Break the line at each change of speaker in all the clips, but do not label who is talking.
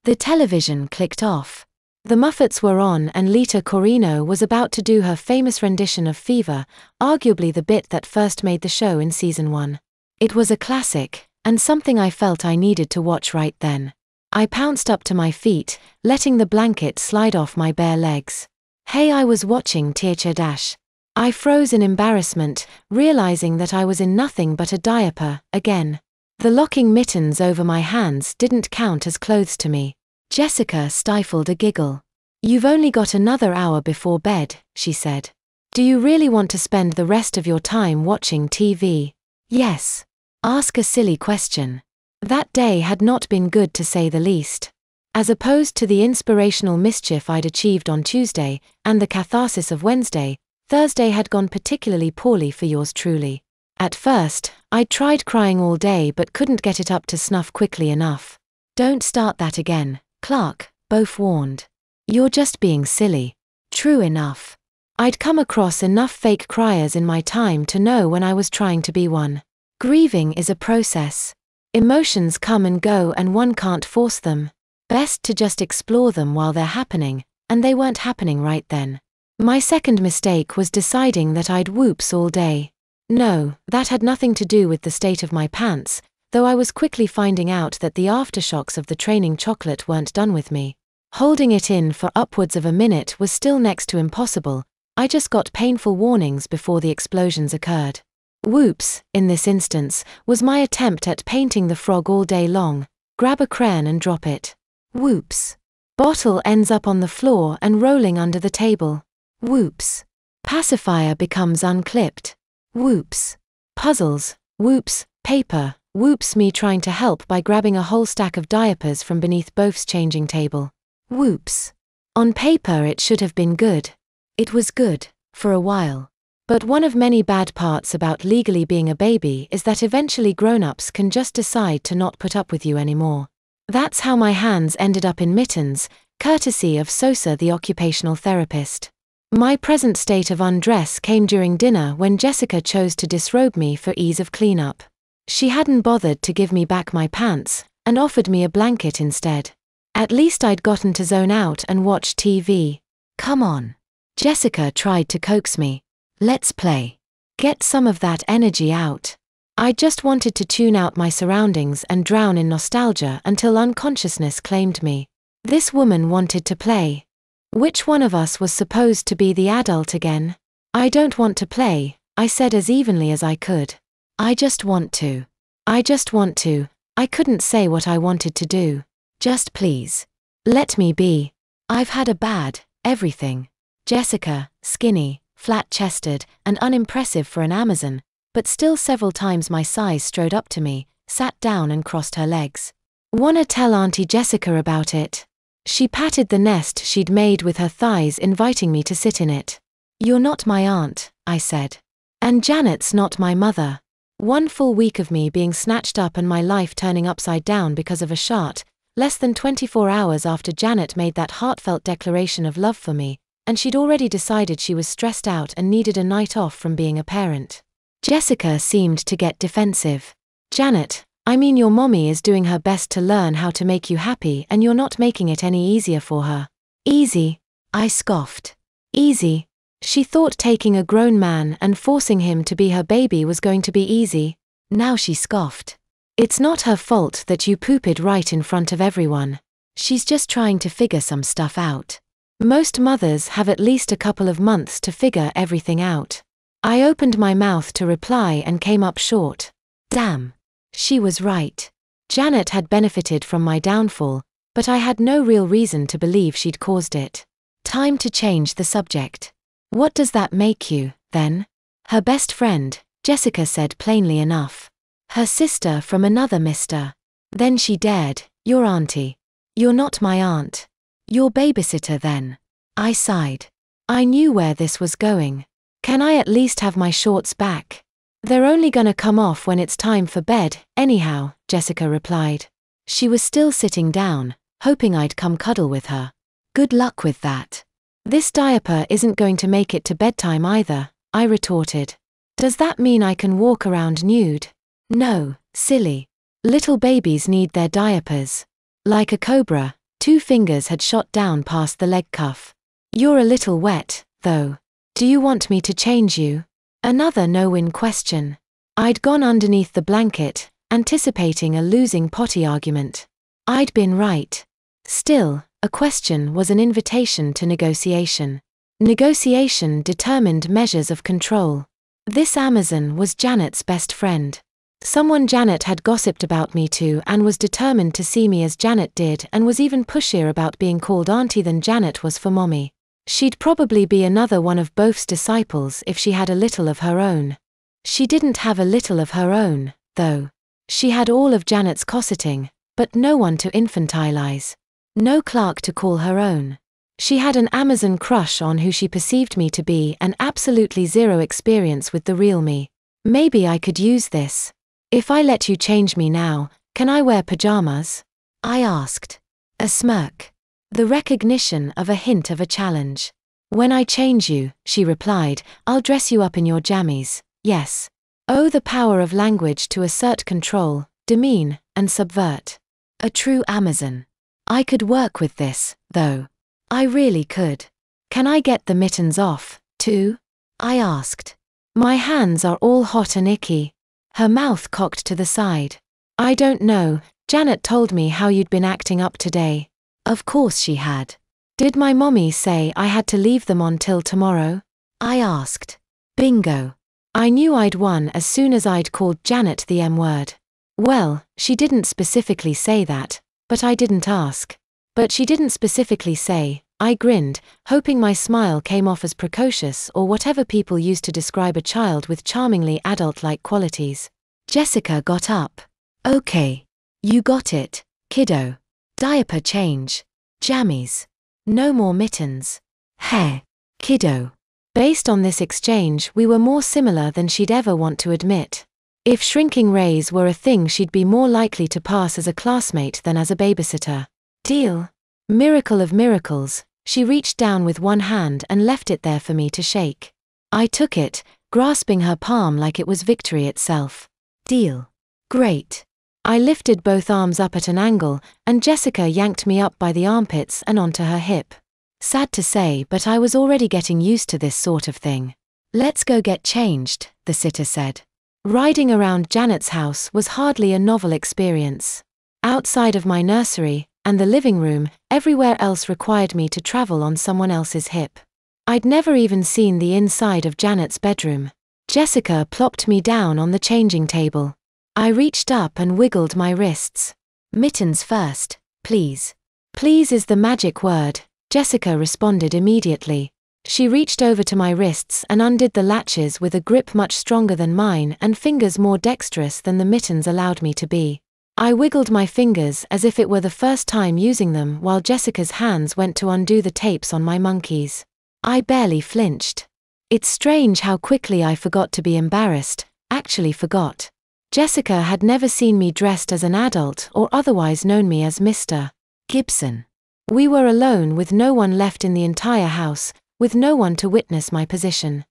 The television clicked off. The Muppets were on and Lita Corino was about to do her famous rendition of Fever, arguably the bit that first made the show in season 1. It was a classic, and something I felt I needed to watch right then. I pounced up to my feet, letting the blanket slide off my bare legs. Hey, I was watching Diaper. I froze in embarrassment, realizing that I was in nothing but a diaper, again. The locking mittens over my hands didn't count as clothes to me. Jessica stifled a giggle. You've only got another hour before bed, she said. Do you really want to spend the rest of your time watching TV? Yes. Ask a silly question. That day had not been good to say the least. As opposed to the inspirational mischief I'd achieved on Tuesday, and the catharsis of Wednesday, Thursday had gone particularly poorly for yours truly. At first, I'd tried crying all day but couldn't get it up to snuff quickly enough. Don't start that again, Clark, both warned. You're just being silly. True enough. I'd come across enough fake criers in my time to know when I was trying to be one. Grieving is a process. Emotions come and go and one can't force them. Best to just explore them while they're happening, and they weren't happening right then. My second mistake was deciding that I'd whoops all day. No, that had nothing to do with the state of my pants, though I was quickly finding out that the aftershocks of the training chocolate weren't done with me. Holding it in for upwards of a minute was still next to impossible. I just got painful warnings before the explosions occurred. Whoops, in this instance, was my attempt at painting the frog all day long. Grab a crayon and drop it. Whoops. Bottle ends up on the floor and rolling under the table. Whoops. Pacifier becomes unclipped. Whoops. Puzzles. Whoops. Paper. Whoops, me trying to help by grabbing a whole stack of diapers from beneath Bof's changing table. Whoops. On paper it should have been good. It was good, for a while. But one of many bad parts about legally being a baby is that eventually grown-ups can just decide to not put up with you anymore. That's how my hands ended up in mittens, courtesy of Sosa the occupational therapist. My present state of undress came during dinner when Jessica chose to disrobe me for ease of cleanup. She hadn't bothered to give me back my pants, and offered me a blanket instead. At least I'd gotten to zone out and watch TV. Come on. Jessica tried to coax me. Let's play. Get some of that energy out. I just wanted to tune out my surroundings and drown in nostalgia until unconsciousness claimed me. This woman wanted to play. Which one of us was supposed to be the adult again? I don't want to play, I said as evenly as I could. I just want to. I just want to. I couldn't say what I wanted to do. Just please. Let me be. I've had a bad everything. Jessica, skinny, flat-chested, and unimpressive for an Amazon, but still several times my size strode up to me, sat down and crossed her legs. Wanna tell Auntie Jessica about it? She patted the nest she'd made with her thighs, inviting me to sit in it. You're not my aunt, I said. And Janet's not my mother. 1 full week of me being snatched up and my life turning upside down because of a shart, less than 24 hours after Janet made that heartfelt declaration of love for me, and she'd already decided she was stressed out and needed a night off from being a parent. Jessica seemed to get defensive. Janet, I mean your mommy is doing her best to learn how to make you happy and you're not making it any easier for her. Easy? I scoffed. Easy? She thought taking a grown man and forcing him to be her baby was going to be easy. Now she scoffed. It's not her fault that you pooped right in front of everyone. She's just trying to figure some stuff out. Most mothers have at least a couple of months to figure everything out. I opened my mouth to reply and came up short. Damn. She was right. Janet had benefited from my downfall, but I had no real reason to believe she'd caused it. Time to change the subject. What does that make you, then? Her best friend, Jessica said plainly enough. Her sister from another mister. Then she dared, your auntie. You're not my aunt. Your babysitter then. I sighed. I knew where this was going. Can I at least have my shorts back? They're only gonna come off when it's time for bed, anyhow, Jessica replied. She was still sitting down, hoping I'd come cuddle with her. Good luck with that. This diaper isn't going to make it to bedtime either, I retorted. Does that mean I can walk around nude? No, silly. Little babies need their diapers. Like a cobra, 2 fingers had shot down past the leg cuff. "You're a little wet, though. Do you want me to change you?" Another no-win question. I'd gone underneath the blanket, anticipating a losing potty argument. I'd been right. Still, a question was an invitation to negotiation. Negotiation determined measures of control. This Amazon was Janet's best friend. Someone Janet had gossiped about me to and was determined to see me as Janet did, and was even pushier about being called auntie than Janet was for mommy. She'd probably be another one of both's disciples if she had a little of her own. She didn't have a little of her own, though. She had all of Janet's cosseting, but no one to infantilize. No Clark to call her own. She had an Amazon crush on who she perceived me to be, and absolutely zero experience with the real me. Maybe I could use this. "If I let you change me now, can I wear pajamas?" I asked. A smirk. The recognition of a hint of a challenge. "When I change you," she replied, "I'll dress you up in your jammies, yes." Oh, the power of language to assert control, demean, and subvert. A true Amazon. I could work with this, though. I really could. "Can I get the mittens off, too?" I asked. "My hands are all hot and icky." Her mouth cocked to the side. "I don't know, Janet told me how you'd been acting up today." Of course she had. "Did my mommy say I had to leave them on till tomorrow?" I asked. Bingo. I knew I'd won as soon as I'd called Janet the M-word. Well, she didn't specifically say that, but I didn't ask. But she didn't specifically say. I grinned, hoping my smile came off as precocious or whatever people use to describe a child with charmingly adult-like qualities. Jessica got up. "Okay. You got it, kiddo. Diaper change. Jammies. No more mittens. Hey, kiddo." Based on this exchange, we were more similar than she'd ever want to admit. If shrinking rays were a thing, she'd be more likely to pass as a classmate than as a babysitter. Deal. Miracle of miracles, she reached down with one hand and left it there for me to shake. I took it, grasping her palm like it was victory itself. Deal. Great. I lifted both arms up at an angle, and Jessica yanked me up by the armpits and onto her hip. Sad to say, but I was already getting used to this sort of thing. "Let's go get changed," the sitter said. Riding around Janet's house was hardly a novel experience. Outside of my nursery, and the living room, everywhere else required me to travel on someone else's hip. I'd never even seen the inside of Janet's bedroom. Jessica plopped me down on the changing table. I reached up and wiggled my wrists. "Mittens first, please." "Please is the magic word," Jessica responded immediately. She reached over to my wrists and undid the latches with a grip much stronger than mine and fingers more dexterous than the mittens allowed me to be. I wiggled my fingers as if it were the first time using them while Jessica's hands went to undo the tapes on my monkeys. I barely flinched. It's strange how quickly I forgot to be embarrassed, actually forgot. Jessica had never seen me dressed as an adult or otherwise known me as Mr. Gibson. We were alone with no one left in the entire house, with no one to witness my position.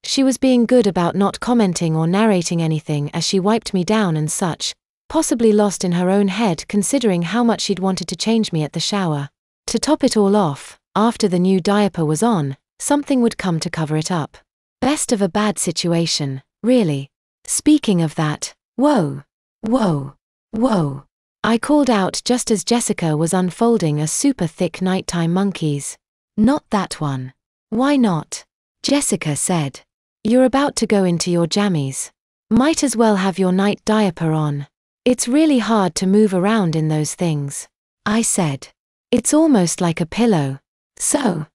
She was being good about not commenting or narrating anything as she wiped me down and such, possibly lost in her own head considering how much she'd wanted to change me at the shower. To top it all off, after the new diaper was on, something would come to cover it up. Best of a bad situation, really. Speaking of that, whoa, whoa, whoa. I called out just as Jessica was unfolding a super thick nighttime monkeys. "Not that one." "Why not?" Jessica said. "You're about to go into your jammies. Might as well have your night diaper on. It's really hard to move around in those things." I said. "It's almost like a pillow." So.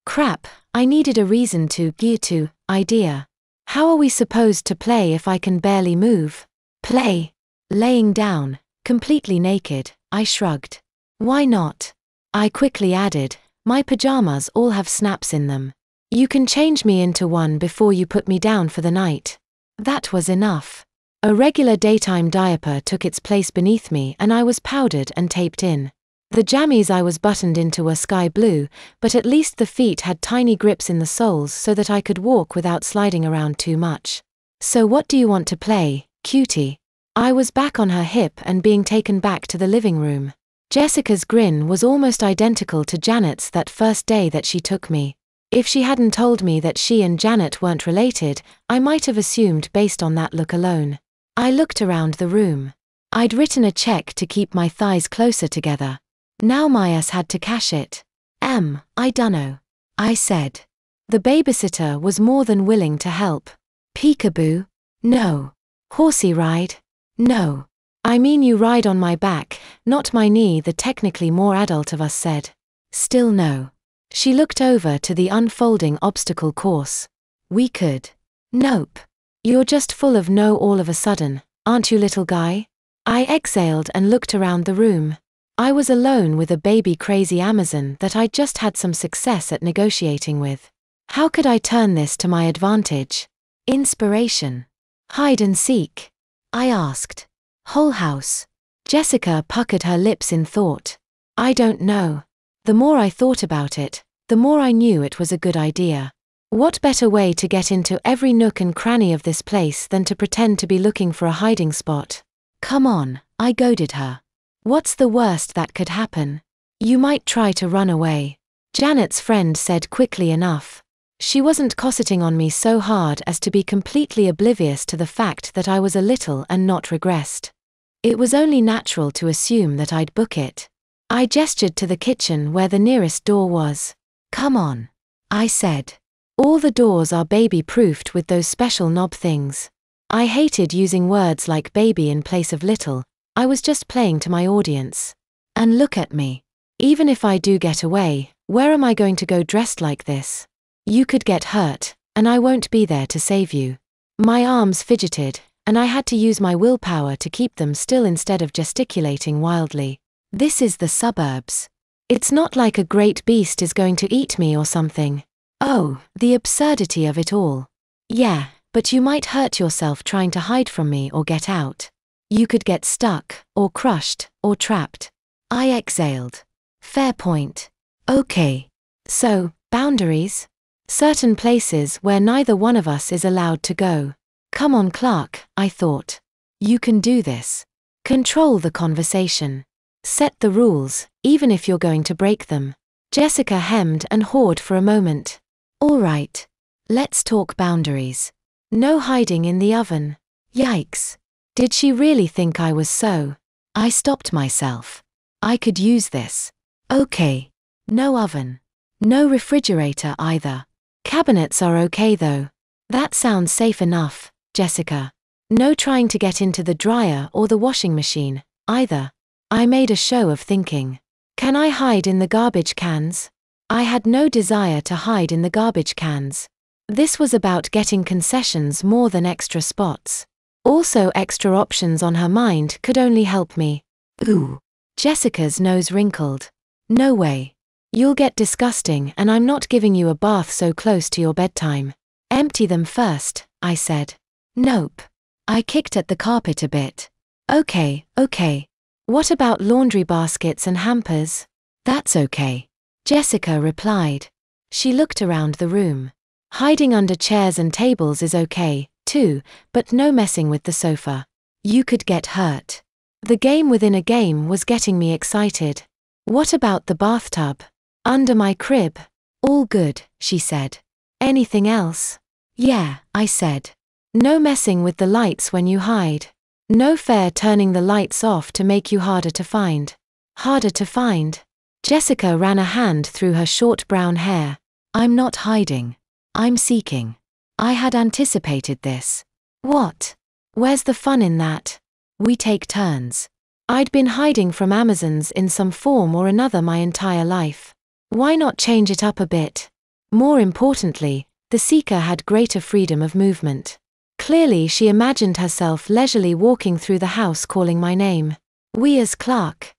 Crap, I needed a reason to gear to, idea. How are we supposed to play if I can barely move? Play. Laying down, completely naked, I shrugged. "Why not?" I quickly added, "My pajamas all have snaps in them. You can change me into one before you put me down for the night." That was enough. A regular daytime diaper took its place beneath me and I was powdered and taped in. The jammies I was buttoned into were sky blue, but at least the feet had tiny grips in the soles so that I could walk without sliding around too much. "So what do you want to play, cutie?" I was back on her hip and being taken back to the living room. Jessica's grin was almost identical to Janet's that first day that she took me. If she hadn't told me that she and Janet weren't related, I might have assumed based on that look alone. I looked around the room. I'd written a check to keep my thighs closer together. Now my ass had to cash it. I dunno, I said. The babysitter was more than willing to help. Peekaboo? No. Horsey ride? No. I mean you ride on my back, not my knee, the technically more adult of us said. Still no. She looked over to the unfolding obstacle course. We could. Nope. You're just full of no all of a sudden, aren't you, little guy? I exhaled and looked around the room. I was alone with a baby crazy Amazon that I'd just had some success at negotiating with. How could I turn this to my advantage? Inspiration. Hide and seek? I asked. Whole house. Jessica puckered her lips in thought. I don't know. The more I thought about it, the more I knew it was a good idea. What better way to get into every nook and cranny of this place than to pretend to be looking for a hiding spot? Come on, I goaded her. What's the worst that could happen? You might try to run away. Janet's friend said quickly enough. She wasn't cosseting on me so hard as to be completely oblivious to the fact that I was a little and not regressed. It was only natural to assume that I'd book it. I gestured to the kitchen where the nearest door was. Come on, I said. All the doors are baby-proofed with those special knob things. I hated using words like baby in place of little. I was just playing to my audience. And look at me. Even if I do get away, where am I going to go dressed like this? You could get hurt, and I won't be there to save you. My arms fidgeted, and I had to use my willpower to keep them still instead of gesticulating wildly. This is the suburbs. It's not like a great beast is going to eat me or something. Oh, the absurdity of it all. Yeah, but you might hurt yourself trying to hide from me or get out. You could get stuck, or crushed, or trapped. I exhaled. Fair point. Okay. So, boundaries? Certain places where neither one of us is allowed to go. Come on, Clark, I thought. You can do this. Control the conversation. Set the rules, even if you're going to break them. Jessica hemmed and hawed for a moment. All right. Let's talk boundaries. No hiding in the oven. Yikes. Did she really think I was so? I stopped myself. I could use this. Okay. No oven. No refrigerator either. Cabinets are okay though. That sounds safe enough, Jessica. No trying to get into the dryer or the washing machine, either. I made a show of thinking. Can I hide in the garbage cans? I had no desire to hide in the garbage cans. This was about getting concessions more than extra spots. Also, extra options on her mind could only help me. Ooh. Jessica's nose wrinkled. No way. You'll get disgusting, and I'm not giving you a bath so close to your bedtime. Empty them first, I said. Nope. I kicked at the carpet a bit. Okay. What about laundry baskets and hampers? That's okay. Jessica replied. She looked around the room. Hiding under chairs and tables is okay, too, but no messing with the sofa. You could get hurt. The game within a game was getting me excited. What about the bathtub? Under my crib? All good, she said. Anything else? Yeah, I said. No messing with the lights when you hide. No fair turning the lights off to make you harder to find. Harder to find? Jessica ran a hand through her short brown hair. I'm not hiding. I'm seeking. I had anticipated this. What? Where's the fun in that? We take turns. I'd been hiding from Amazons in some form or another my entire life. Why not change it up a bit? More importantly, the seeker had greater freedom of movement. Clearly she imagined herself leisurely walking through the house calling my name. We as Clark.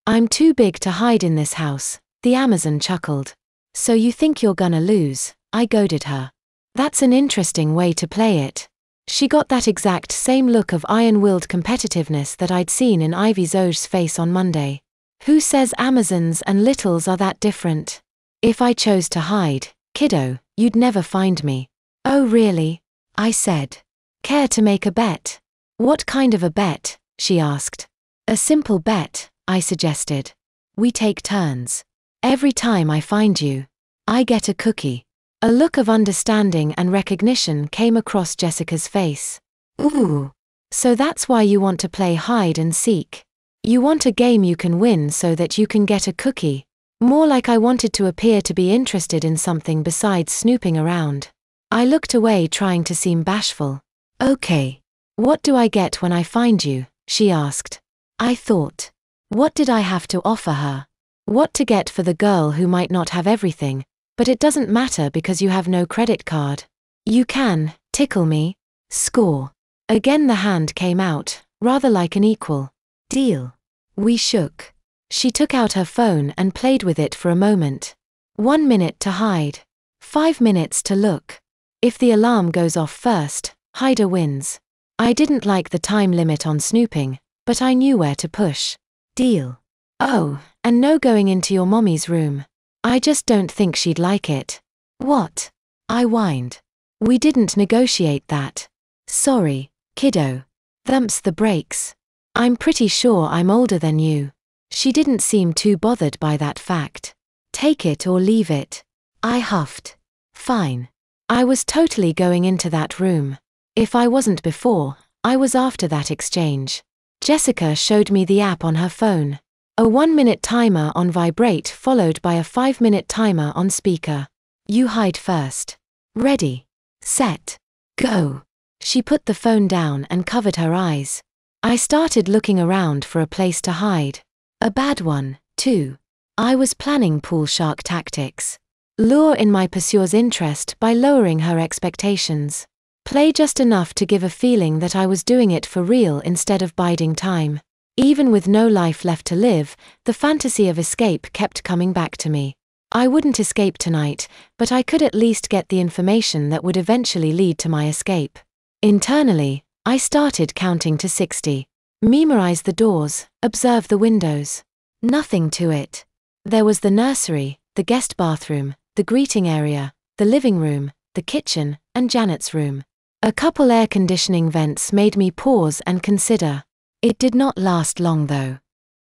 I'm too big to hide in this house, the Amazon chuckled. So you think you're gonna lose, I goaded her. That's an interesting way to play it. She got that exact same look of iron-willed competitiveness that I'd seen in Ivy Zoe's face on Monday. Who says Amazons and littles are that different? If I chose to hide, kiddo, you'd never find me. Oh really? I said. Care to make a bet? What kind of a bet? She asked. A simple bet, I suggested. We take turns. Every time I find you, I get a cookie. A look of understanding and recognition came across Jessica's face. Ooh. So that's why you want to play hide and seek. You want a game you can win so that you can get a cookie. More like I wanted to appear to be interested in something besides snooping around. I looked away, trying to seem bashful. Okay. What do I get when I find you? She asked. I thought. What did I have to offer her? What to get for the girl who might not have everything, but it doesn't matter because you have no credit card. You can tickle me. Score. Again the hand came out, rather like an equal. Deal. We shook. She took out her phone and played with it for a moment. 1 minute to hide. 5 minutes to look. If the alarm goes off first, hider wins. I didn't like the time limit on snooping, but I knew where to push. Deal. Oh, and no going into your mommy's room. I just don't think she'd like it. What? I whined. We didn't negotiate that. Sorry, kiddo. Thumps the brakes. I'm pretty sure I'm older than you. She didn't seem too bothered by that fact. Take it or leave it. I huffed. Fine. I was totally going into that room. If I wasn't before, I was after that exchange. Jessica showed me the app on her phone. A 1-minute timer on vibrate followed by a 5-minute timer on speaker. You hide first. Ready. Set. Go. She put the phone down and covered her eyes. I started looking around for a place to hide. A bad one, too. I was planning pool shark tactics. Lure in my pursuer's interest by lowering her expectations. Play just enough to give a feeling that I was doing it for real instead of biding time. Even with no life left to live, the fantasy of escape kept coming back to me. I wouldn't escape tonight, but I could at least get the information that would eventually lead to my escape. Internally, I started counting to 60. Memorize the doors, observe the windows. Nothing to it. There was the nursery, the guest bathroom, the greeting area, the living room, the kitchen, and Janet's room. A couple air conditioning vents made me pause and consider. It did not last long though.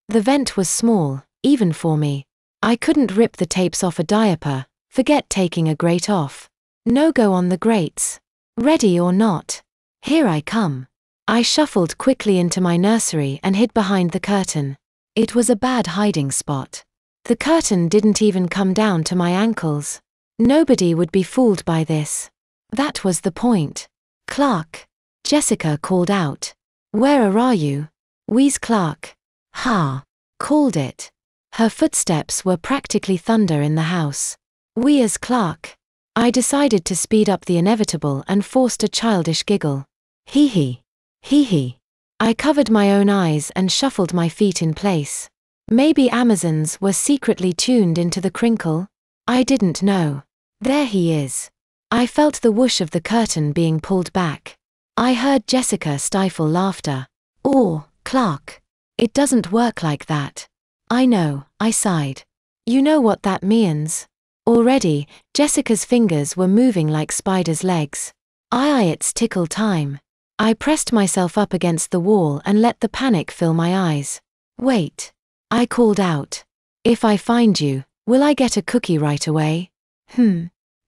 The vent was small, even for me. I couldn't rip the tapes off a diaper, forget taking a grate off. No go on the grates. Ready or not? Here I come. I shuffled quickly into my nursery and hid behind the curtain. It was a bad hiding spot. The curtain didn't even come down to my ankles. Nobody would be fooled by this. That was the point. Clark. Jessica called out. Where are you? Wheeze Clark. Ha. Called it. Her footsteps were practically thunder in the house. Where's Clark? I decided to speed up the inevitable and forced a childish giggle. Hee hee. Hee hee. I covered my own eyes and shuffled my feet in place. Maybe Amazons were secretly tuned into the crinkle? I didn't know. There he is. I felt the whoosh of the curtain being pulled back. I heard Jessica stifle laughter. Oh, Clark. It doesn't work like that. I know, I sighed. You know what that means. Already, Jessica's fingers were moving like spiders' legs. It's tickle time. I pressed myself up against the wall and let the panic fill my eyes. Wait. I called out. If I find you, will I get a cookie right away?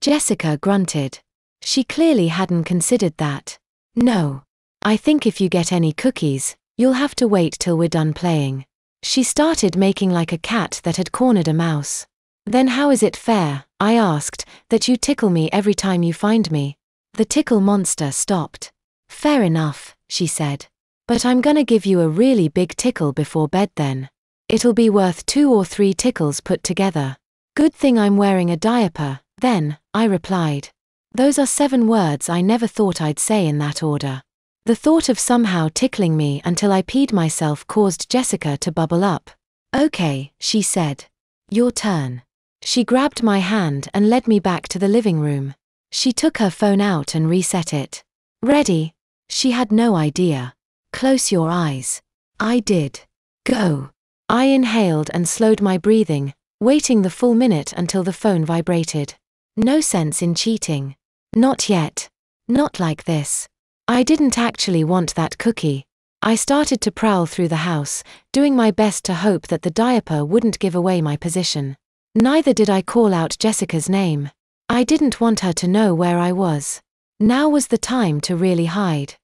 Jessica grunted. She clearly hadn't considered that. No. I think if you get any cookies, you'll have to wait till we're done playing. She started making like a cat that had cornered a mouse. Then how is it fair, I asked, that you tickle me every time you find me? The tickle monster stopped. Fair enough, she said. But I'm gonna give you a really big tickle before bed then. It'll be worth 2 or 3 tickles put together. Good thing I'm wearing a diaper, then, I replied. Those are 7 words I never thought I'd say in that order. The thought of somehow tickling me until I peed myself caused Jessica to bubble up. Okay, she said. Your turn. She grabbed my hand and led me back to the living room. She took her phone out and reset it. Ready? She had no idea. Close your eyes. I did. Go. I inhaled and slowed my breathing, waiting the full minute until the phone vibrated. No sense in cheating. Not yet. Not like this. I didn't actually want that cookie. I started to prowl through the house, doing my best to hope that the diaper wouldn't give away my position. Neither did I call out Jessica's name. I didn't want her to know where I was. Now was the time to really hide.